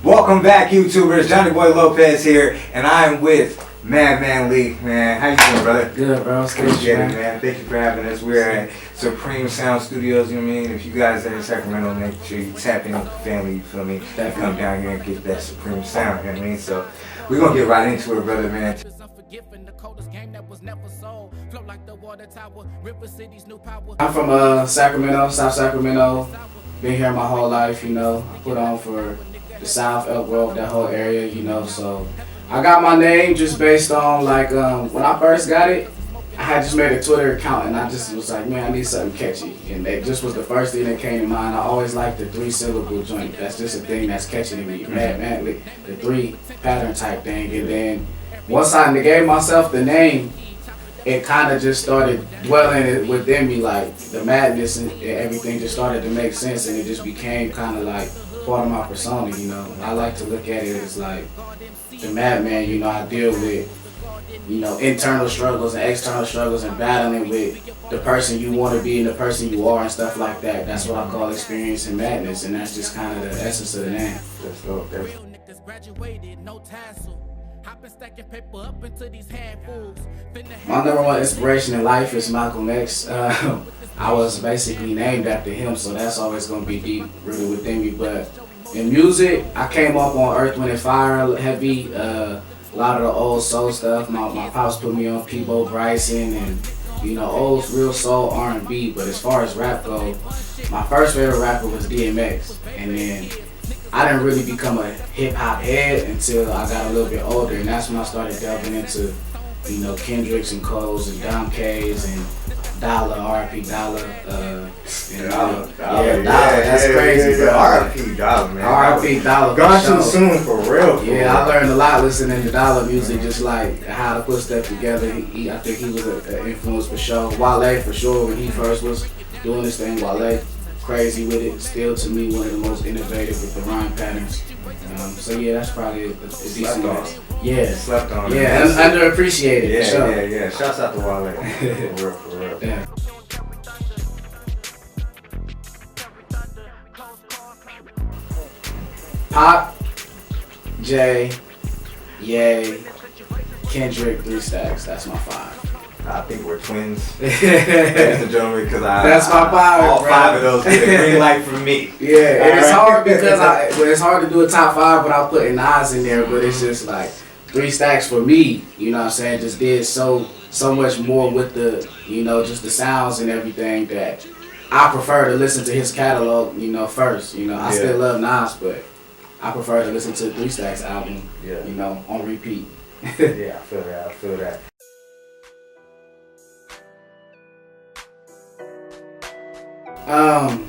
Welcome back, YouTubers. Johnny Boy Lopez here, and I am with Madmanleek, man. How you doing, brother? Good, bro. Appreciate it, man. Thank you for having us. We're at Supreme Sound Studios, you know what I mean? If you guys are in Sacramento, make sure you tap in with the family, you feel me? And come down here and get that Supreme Sound, you know what I mean? So, we're going to get right into it, brother, man. I'm from Sacramento, South Sacramento. Been here my whole life, you know. I put on for the South, Elk Grove, that whole area, you know. So I got my name just based on like when I first got it, I had just made a Twitter account and I just was like, man, I need something catchy. And that just was the first thing that came to mind. I always liked the 3-syllable joint. That's just a thing that's catchy to me. Madmanleek, the 3 pattern type thing. And then once I gave myself the name, it kind of just started dwelling within me, like the madness and everything just started to make sense, and it just became kind of like part of my persona, you know. I like to look at it as like the madman, you know. I deal with, you know, internal struggles and external struggles and battling with the person you want to be and the person you are and stuff like that. That's what I call experiencing madness, and that's just kind of the essence of the name. That's dope. My number one inspiration in life is Malcolm X. I was basically named after him, so that's always going to be deep rooted within me. But in music, I came up on Earth, Wind, and Fire heavy. A lot of the old soul stuff. My pops put me on Peabo Bryson and, you know, old real soul R&B. But as far as rap goes, my first favorite rapper was DMX. And then I didn't really become a hip-hop head until I got a little bit older, and that's when I started delving into, you know, Kendricks and Coles and Dom K's and Dollar, R.I.P. Dollar. Dollar. That's crazy, bro. R.I.P. Dollar, man. R.I.P. Dollar. Gone too soon, for real. I learned a lot listening to Dollar music, just like how to put stuff together. I think he was an influence for sure. Wale, for sure, when he first was doing this thing, Wale. Crazy with it, still to me one of the most innovative with the rhyme patterns. So yeah, that's probably a decent one. Yeah, slept on. Yeah, underappreciated. Yeah, for sure. yeah. Shouts out to Wale. For real. Yeah. Pop, Jay, Ye, Kendrick, 3 Stacks. That's my 5. I think we're twins, ladies and gentlemen, because that's my 5. All bro. 5 of those get a green light from me. Yeah, and it's hard because it's hard to do a top 5 without putting Nas in there, but it's just like 3 Stacks for me. You know what I'm saying? Just did so much more with the, you know, just the sounds and everything that I prefer to listen to his catalog, you know, first. You know, I still love Nas, but I prefer to listen to 3 Stacks album, you know, on repeat. Yeah, I feel that.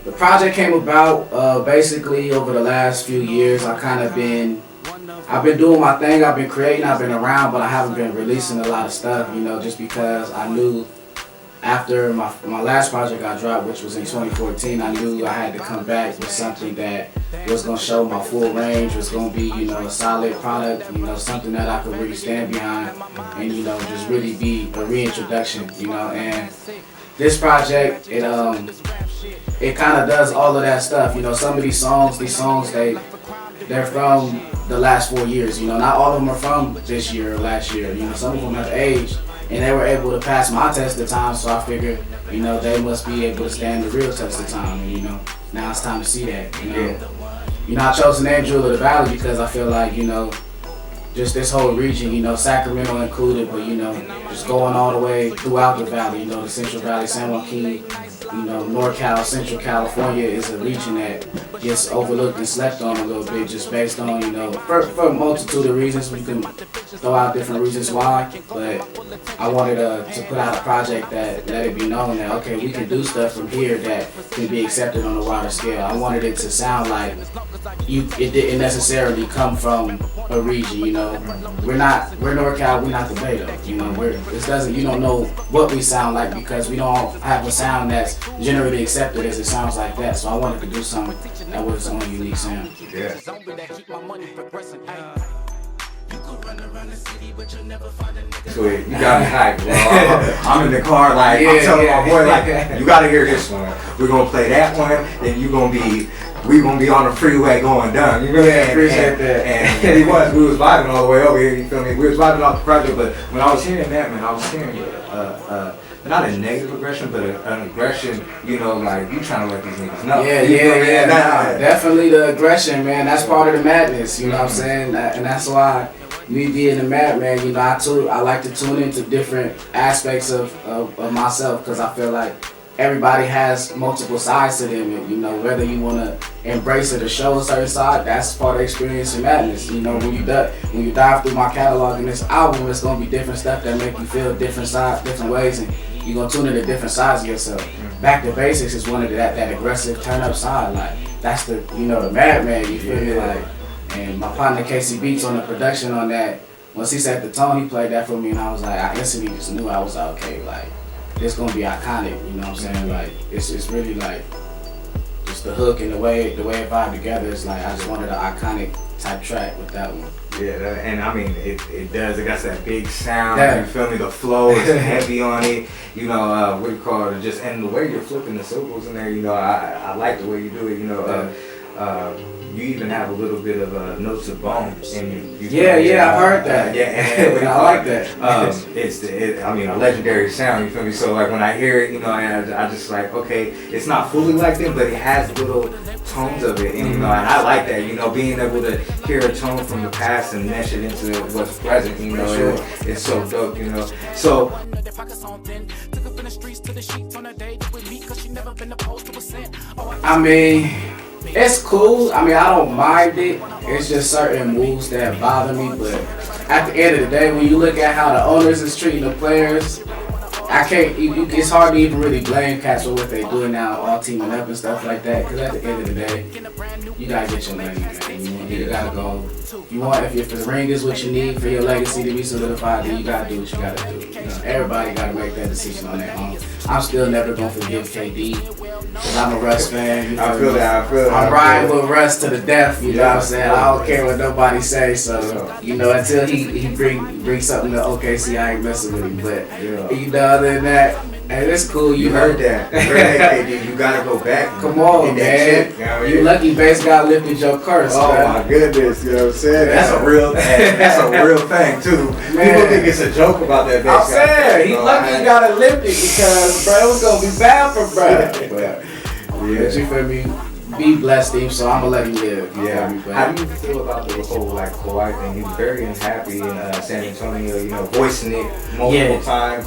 The project came about basically over the last few years. I've been doing my thing. I've been creating. I've been around, but I haven't been releasing a lot of stuff. You know, just because I knew after my last project I dropped, which was in 2014, I knew I had to come back with something that was gonna show my full range. Was gonna be, you know, a solid product. You know, something that I could really stand behind, and, you know, just really be a reintroduction. You know, and this project, it kind of does all of that stuff. You know, some of these songs, they're from the last 4 years. You know, not all of them are from this year or last year. You know, some of them have aged, and they were able to pass my test of time. So I figured, you know, they must be able to stand the real test of time. And, you know, now it's time to see that. You know, I chose the name Jewel of the Valley because I feel like, you know, just this whole region, you know, Sacramento included, but, you know, just going all the way throughout the valley, you know, the Central Valley, San Joaquin, you know, NorCal, Central California is a region that gets overlooked and slept on a little bit just based on, you know, for a multitude of reasons. We can throw out different reasons why, but I wanted to put out a project that let it be known that, okay, we can do stuff from here that can be accepted on a wider scale. I wanted it to sound like it didn't necessarily come from a region, you know. We're NorCal, we're not the Bay though, you know. You don't know what we sound like because we don't have a sound that's generally accepted as it sounds like that. So I wanted to do something that was its own unique sound. Yeah. So you got me hyped, bro. I'm in the car like, I'm telling my boy like, you gotta hear this one. We're gonna play that one, and we gonna be on the freeway going dumb. You really appreciate that. And we was vibing all the way over here. You feel me? We was vibing off the project, but when I was hearing that, man, I was hearing not a negative aggression, but an aggression. You know, like you trying to let these niggas know. Yeah. Definitely the aggression, man. That's part of the madness. You know what I'm saying? And that's why. Me being a madman, you know, I like to tune into different aspects of myself because I feel like everybody has multiple sides to them. And, you know, whether you want to embrace it or show a certain side, that's part of the experience of madness. You know, when you dive through my catalog in this album, it's gonna be different stuff that make you feel different ways, and you're gonna tune into different sides of yourself. Back to basics is one of that aggressive turn up side. Like that's the the madman. You feel me? Like. And my partner Casey Beats on the production on that, once he set the tone, he played that for me, and I was like, I instantly just knew I was like, okay, like, this gonna be iconic, you know what I'm saying? Like, it's really like, just the hook and the way it vibed together, it's like, I just wanted an iconic type track with that one. Yeah, and I mean, it does, it got that big sound, you feel me, the flow is heavy on it, you know, what do you call it, just, and the way you're flipping the syllables in there, you know, I like the way you do it, you know, you even have a little bit of notes of bone in you. I've heard that. And I like that. It's a legendary sound. You feel me? So like when I hear it, you know, and I just like, okay, it's not fully like them, but it has little tones of it, and you know, and I like that. You know, being able to hear a tone from the past and mesh it into what's present. You know, it's so dope. You know, so. I mean. It's cool. I mean, I don't mind it. It's just certain moves that bother me. But at the end of the day, when you look at how the owners is treating the players, I can't. It's hard to even really blame cats for what they doing now, all teaming up and stuff like that. Because at the end of the day, you gotta get your money, man. You gotta go. If the ring is what you need for your legacy to be solidified, then you gotta do what you gotta do. You know, everybody gotta make that decision on their own. I'm still never gonna forgive KD because I'm a Russ fan. I feel that. I'm riding with Russ to the death. You know what I'm saying? I don't care what nobody says. So you know, until he bring something to OKC, I ain't messing with him. But you know, other than that. Hey, that's cool. You heard that. KD, you gotta go back. Come on, man. You lucky base God lifted your curse. Oh my goodness, you know what I'm saying? That's a real thing. That's a real thing too. Man. People think it's a joke about that base I'm saying, he lucky he got it lifted because bro, it was gonna be bad for bro. But you feel me? Be blessed, Steve, so I'm gonna let him live. How do you feel about the whole like Kawhi thing? He's very unhappy in San Antonio, you know, voicing it multiple times.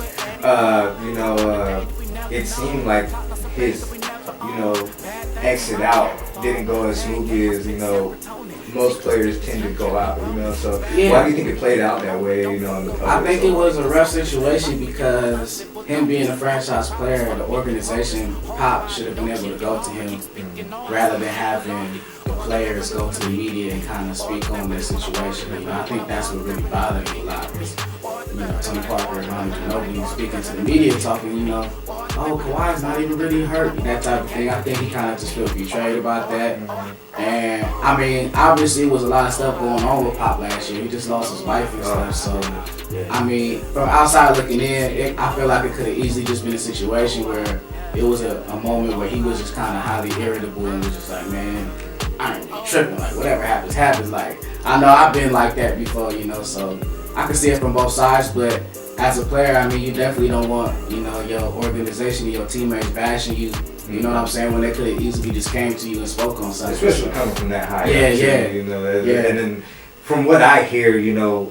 You know, it seemed like his, you know, exit out didn't go as smoothly as, you know, most players tend to go out, you know, so why do you think it played out that way, you know? I think it was a rough situation because him being a franchise player, the organization, Pop, should have been able to go to him rather than having the players go to the media and kind of speak on their situation. You know, I think that's what really bothered me a lot. You know, Tony Parker and Ginobili speaking to the media, talking, you know, oh, Kawhi's not even really hurt, that type of thing. I think he kind of just felt betrayed about that. And I mean, obviously, it was a lot of stuff going on with Pop last year. He just lost his wife and stuff. So, I mean, from outside looking in, I feel like it could have easily just been a situation where it was a moment where he was just kind of highly irritable and was just like, man, I ain't really tripping. Like, whatever happens, happens. Like, I know I've been like that before, you know, so I can see it from both sides, but as a player, I mean, you definitely don't want, you know, your organization and your teammates bashing you. You know what I'm saying? When they could have easily just came to you and spoke on something. Especially coming from that high. You know, and then from what I hear, you know,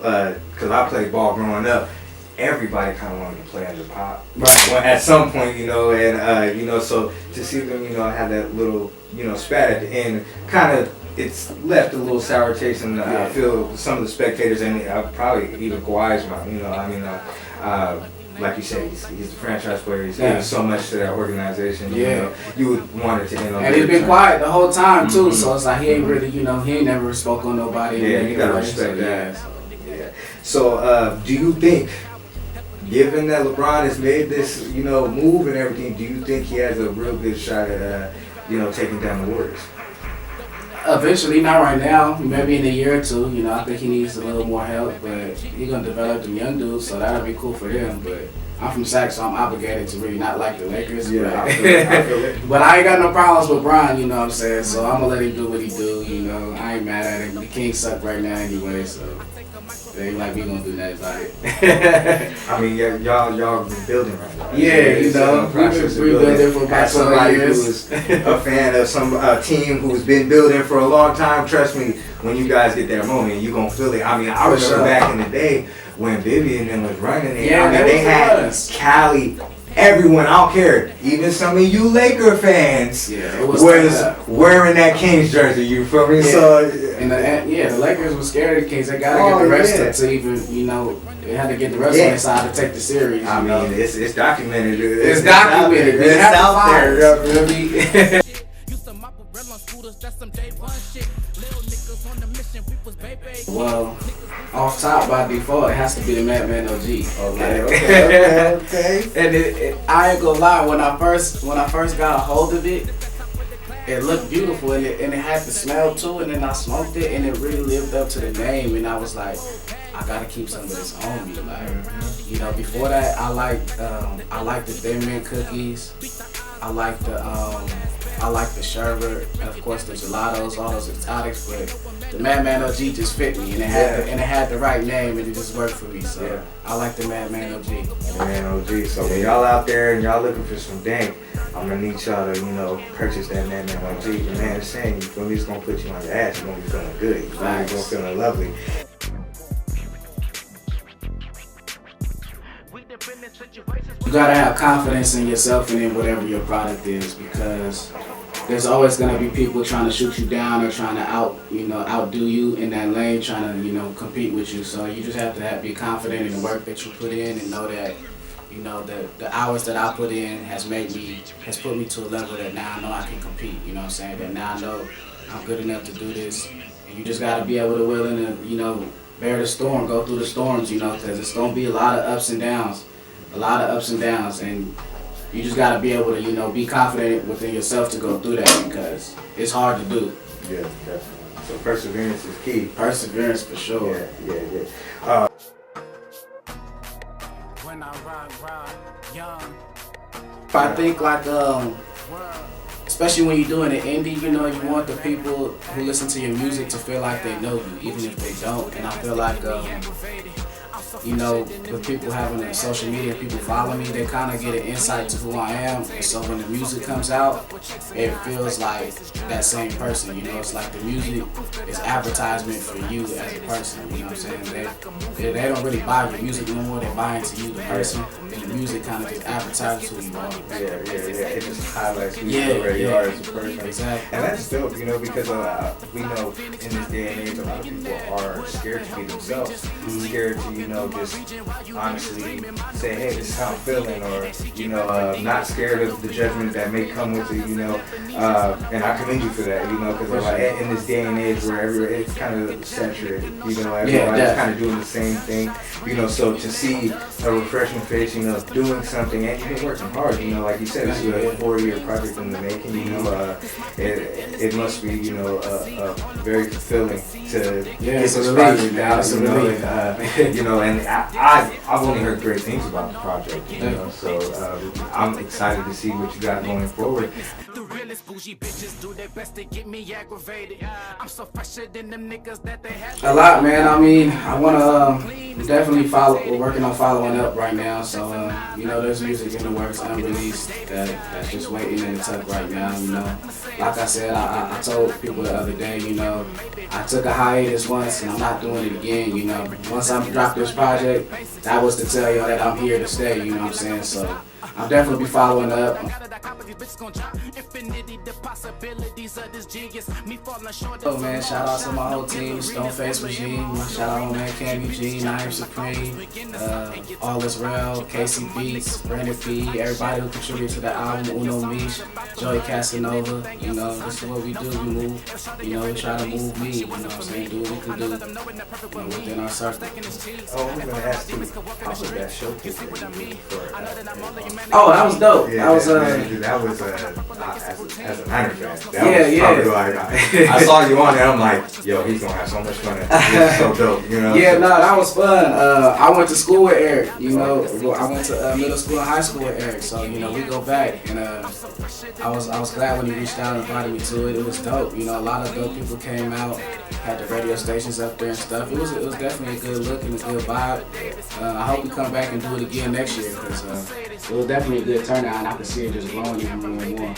because I played ball growing up, everybody kind of wanted to play under Pop. Right. At some point, you know, and, you know, so to see them, you know, have that little, you know, spat at the end, kind of, it's left a little sour taste, and I feel some of the spectators, and probably even Kawhi's mouth, you know, I mean, like you said, he's a franchise player. He's given so much to that organization. You know, you would want it to end on. And he's been quiet the whole time too, so it's like he ain't really, you know, he ain't never spoke on nobody. Yeah, you gotta respect that. So, do you think, given that LeBron has made this, you know, move and everything, do you think he has a real good shot at, you know, taking down the Warriors? Eventually, not right now. Maybe in a year or two. You know, I think he needs a little more help, but he's gonna develop them young dudes, so that'll be cool for him. But I'm from Sac, so I'm obligated to really not like the Lakers. Yeah, but I feel it. but I ain't got no problems with Bron. You know what I'm saying? So I'm gonna let him do what he do. You know, I ain't mad at him. The Kings suck right now anyway, so. They ain't like we gonna do that about it. I mean, y'all been building right now. Yeah, you know, we've been rebuilding for about 12 years. Who's a fan of some team who's been building for a long time, trust me, when you guys get that moment, you gonna feel it. I mean, I remember back in the day when Vivian and was running it. Yeah, I mean, they had Cali. Everyone, I don't care, even some of you Laker fans was wearing that Kings jersey, you feel me? Yeah. So, the Lakers were scared of the Kings. They gotta get the rest to even, you know, they had to get the rest on their side to take the series. I mean, it's documented. It's documented. It's out there. You know what I mean? Well, off top by default, it has to be the Madman OG. Okay. And I ain't gonna lie, when I first got a hold of it, it looked beautiful and it had the smell too. And then I smoked it and it really lived up to the name. And I was like, I gotta keep some of this on me. Like, you know, before that, I liked the Thin Mint cookies. I like the sherbet, and of course the gelatos, all those exotics, but the Madman OG just fit me, and it had the right name, and it just worked for me. So I like the Madman OG. Madman OG. So when y'all out there and y'all looking for some dank, I'm gonna need y'all to, you know, purchase that Madman OG. The man is saying, you feel me? It's gonna put you on your ass. You're gonna be feeling good. You're gonna be feeling lovely. You gotta have confidence in yourself and in whatever your product is, because there's always gonna be people trying to shoot you down or trying to outdo you in that lane, trying to, you know, compete with you. So you just have to be confident in the work that you put in and know that, you know, the hours that I put in has put me to a level that now I know I can compete. You know what I'm saying? That now I know I'm good enough to do this. And you just gotta be able to willing to, you know, bear the storm, go through the storms, you know, because it's gonna be a lot of ups and downs. And you just gotta be able to, you know, be confident within yourself to go through that, because it's hard to do. Yeah, definitely. So perseverance is key. Perseverance for sure. Yeah. When I rock young. I think like especially when you're doing an indie, you know, you want the people who listen to your music to feel like they know you, even if they don't. And I feel like you know, with people having a social media, people follow me, they kind of get an insight to who I am. And so when the music comes out, it feels like that same person, you know. It's like the music is advertisement for you as a person, you know what I'm saying? They don't really buy your music no more, they buy into you, the person. And the music kind of just advertises who you are. Yeah. It just highlights who you already are as a person. Exactly. And that's dope, you know, because we know in this day and age, a lot of people are scared to be themselves. Scared to, you know, just honestly say, hey, this is how I'm feeling, or, you know, not scared of the judgment that may come with it, you know. And I commend you for that, you know, because like, in this day and age where it's kind of saturated, you know, everybody's kind of doing the same thing, you know, so to see a refreshing face, you know, doing something, and you've been working hard, you know, like you said, it's a 4-year project in the making, you know, it must be, you know, very fulfilling to get this project down, you know, and I've only heard great things about the project, you know, so I'm excited to see what you got going forward. The realest bougie bitches do their best to get me aggravated. I'm so fresher than them niggas that they have. A lot, man. I mean, I wanna definitely we're working on following up right now, so you know, there's music in the works unreleased that's just waiting in the tuck right now, you know. Like I said, I told people the other day, you know, I took a hiatus once and I'm not doing it again, you know. Once I dropped this project, that was to tell y'all that I'm here to stay, you know what I'm saying? So I'll definitely be following up. Oh man, shout out to my whole team, Stoneface Regime, shout out my man Cam Eugene, Naim Supreme, All Is Real, Casey Beats, Brandon P, everybody who contributed to the album, Uno Mish, Joey Casanova, you know, this is what we do, we move, you know, we try to move me, you know what I'm saying, do what we can do, you know, within our circle. Oh, I'm gonna ask you, how was that showcase that you did for Oh, that was dope. yeah, that was as an Designer fan. That Yeah, was yeah. probably like, I saw you on there. I'm like, yo, he's gonna have so much fun. It's so dope, you know. Yeah, no, that was fun. I went to school with Eric. You know, I went to middle school and high school with Eric. So you know, we go back, and I was glad when he reached out and invited me to it. It was dope. You know, a lot of dope people came out, had the radio stations up there and stuff. It was definitely a good look and a good vibe. I hope we come back and do it again next year because it was definitely a good turnout, and I could see it just growing even more and more.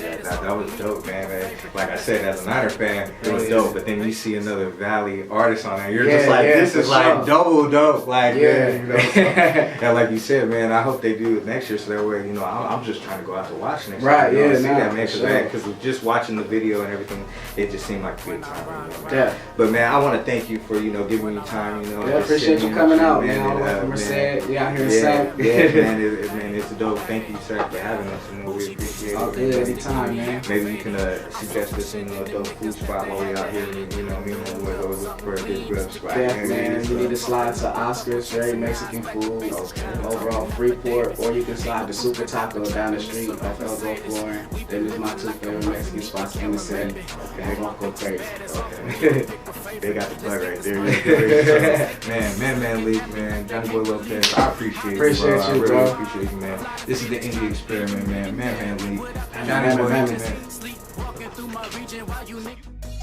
Yeah, that was dope, man. Like I said, as a Niner fan, it was dope. But then you see another Valley artist on there, you're just like, this is like double dope. Like, yeah, you know. So, yeah, like you said, man. I hope they do it next year, so that way, you know, I'm just trying to go out to watch next year. Right? You know, Yeah, see that, man. Sure. Because just watching the video and everything, it just seemed like a good time. You know, man. Yeah. But man, I want to thank you for giving me time. You know, Yeah, just appreciate sitting you here coming with out, you, man. All the way from Merced. Yeah, out here in South. Man, it's dope. Thank you, sir, for having us. You know, we appreciate it. All good, anytime, man. Maybe you can suggest us a dope food spot while we out here. You know, me and my boys always look for a good grub spot. Man, you need to slide to Oscar's, very Mexican food, over on Freeport, or you can slide to Super Taco down the street off Elbow Flooring. Them is my two favorite Mexican spots in the city. They're gonna go crazy. Okay. They got the plug right there. Man, Madmanleek, man, Johnny Boy Lopez, I appreciate you, bro. I really appreciate you, man. This is the Indie Experiment, man. Madmanleek, Johnny Boy Lopez, man. Walking through my region while you niggas